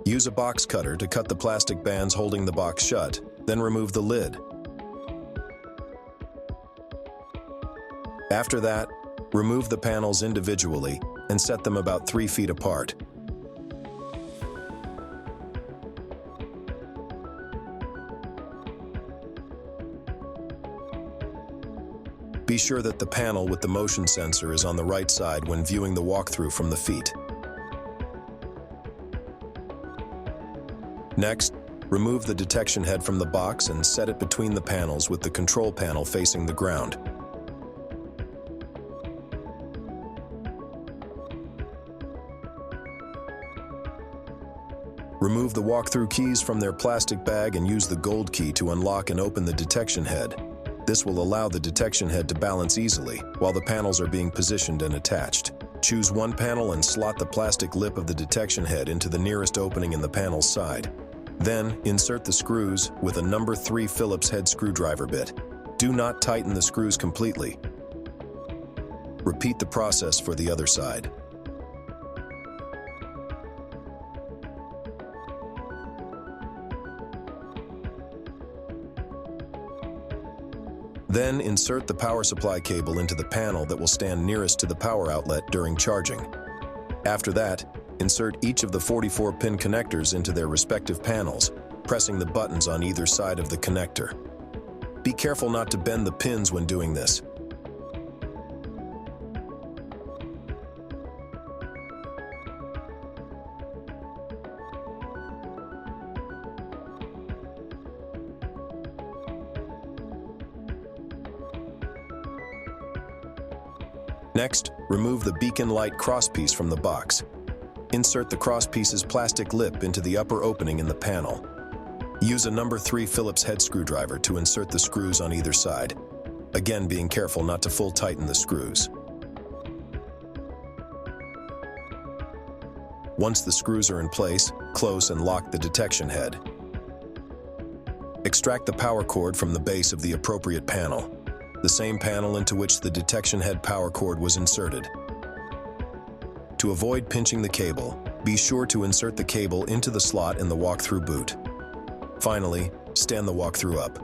Use a box cutter to cut the plastic bands holding the box shut, then remove the lid. After that, remove the panels individually and set them about 3 feet apart. Be sure that the panel with the motion sensor is on the right side when viewing the walkthrough from the feet. Next, remove the detection head from the box and set it between the panels with the control panel facing the ground. Remove the walkthrough keys from their plastic bag and use the gold key to unlock and open the detection head. This will allow the detection head to balance easily while the panels are being positioned and attached. Choose one panel and slot the plastic lip of the detection head into the nearest opening in the panel's side. Then, insert the screws with a number 3 Phillips head screwdriver bit. Do not tighten the screws completely. Repeat the process for the other side. Then insert the power supply cable into the panel that will stand nearest to the power outlet during charging. After that, insert each of the 44-pin connectors into their respective panels, pressing the buttons on either side of the connector. Be careful not to bend the pins when doing this. Next, remove the beacon light crosspiece from the box. Insert the crosspiece's plastic lip into the upper opening in the panel. Use a number 3 Phillips head screwdriver to insert the screws on either side, again being careful not to full tighten the screws. Once the screws are in place, close and lock the detection head. Extract the power cord from the base of the appropriate panel, the same panel into which the detection head power cord was inserted. To avoid pinching the cable, be sure to insert the cable into the slot in the walkthrough boot. Finally, stand the walkthrough up.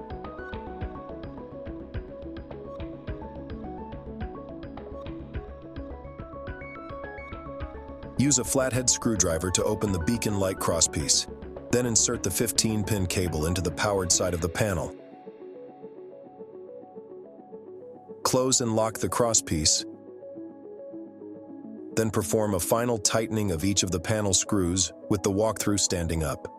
Use a flathead screwdriver to open the beacon light crosspiece. Then insert the 15-pin cable into the powered side of the panel. Close and lock the crosspiece. Then perform a final tightening of each of the panel screws with the walkthrough standing up.